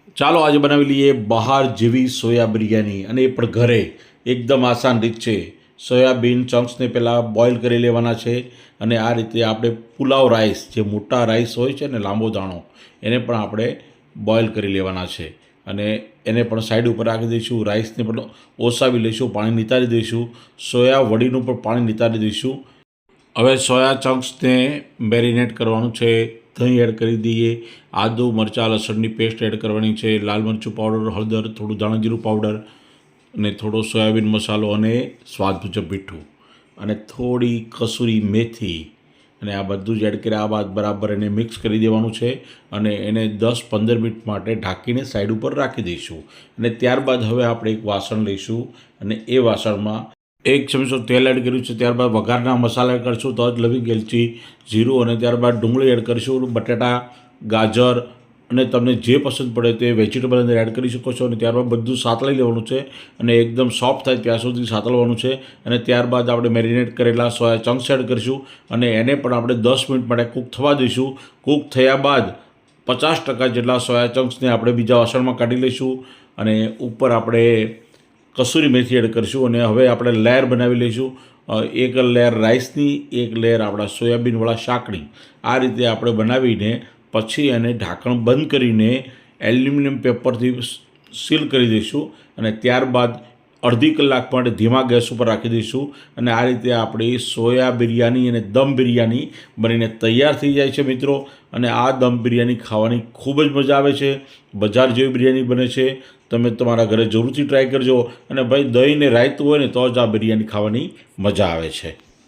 ચાલો આજે બનાવી લઈએ બહાર જેવી સોયા બિરયાની, અને એ પણ ઘરે. એકદમ આસાન રીત છે. સોયાબીન ચંક્સને પહેલાં બોઇલ કરી લેવાના છે, અને આ રીતે આપણે પુલાવ રાઈસ, જે મોટા રાઈસ હોય છે ને લાંબો દાણો, એને પણ આપણે બોઇલ કરી લેવાના છે. અને એને પણ સાઈડ ઉપર રાખી દઈશું. રાઈસને પણ ઓસાવી લઈશું, પાણી નિતારી દઈશું. સોયા વડીનું પણ પાણી નિતારી દઈશું. હવે સોયા ચંક્સને મેરિનેટ કરવાનું છે. દહીં એડ કરી દઈએ, આદુ મરચાં લસણની પેસ્ટ એડ કરવાની છે, લાલ મરચું પાવડર, હળદર, થોડું ધાણાજીરું પાવડર અને થોડો સોયાબીન મસાલો અને સ્વાદ મુજબ મીઠું અને થોડી કસૂરી મેથી, અને આ બધું જ એડ કર્યા બાદ બરાબર એને મિક્સ કરી દેવાનું છે. અને એને 10-15 મિનિટ માટે ઢાંકીને સાઈડ ઉપર રાખી દઈશું. અને ત્યારબાદ હવે આપણે એક વાસણ લઈશું, અને એ વાસણમાં 1 ચમચો તેલ એડ કર્યું છે. ત્યારબાદ વઘારના મસાલા એડ કરીશું, તજ, લવિંગ, એલચી, જીરું, અને ત્યારબાદ ડુંગળી એડ કરીશું. બટાટા, ગાજર અને તમને જે પસંદ પડે તે વેજીટેબલ અંદર એડ કરી શકો છો. અને ત્યારબાદ બધું સાતળી લેવાનું છે, અને એકદમ સોફ્ટ થાય ત્યાં સુધી સાતળવાનું છે. અને ત્યારબાદ આપણે મેરિનેટ કરેલા સોયા ચંક્સ એડ કરીશું, અને એને પણ આપણે 10 મિનિટ માટે કૂક થવા દઈશું. કૂક થયા બાદ 50% જેટલા સોયા ચંક્સને આપણે બીજા વાસણમાં કાઢી લઈશું, અને ઉપર આપણે કસૂરી મેથી એડ કરીશું. અને હવે આપણે લેયર બનાવી લઈશું. એક લેયર રાઈસની, એક લેયર આપણા સોયાબીનવાળા શાકની. આ રીતે આપણે બનાવીને પછી એને ઢાંકણ બંધ કરીને એલ્યુમિનિયમ પેપરથી સીલ કરી દઈશું. અને ત્યારબાદ અડધી કલાક માટે ધીમા ગેસ ઉપર રાખી દઈશું. અને આ રીતે આપણી સોયા બિરયાની અને દમ બિરયાની બનીને તૈયાર થઈ જાય છે મિત્રો. અને આ દમ બિરયાની ખાવાની ખૂબ જ મજા આવે છે. બજાર જેવી બિરયાની બને છે. તમે તમારા ઘરે જરૂરથી ટ્રાય કરજો. અને ભાઈ દહીં ને રાયતું હોય ને તો જ આ બિરયાની ખાવાની મજા આવે છે.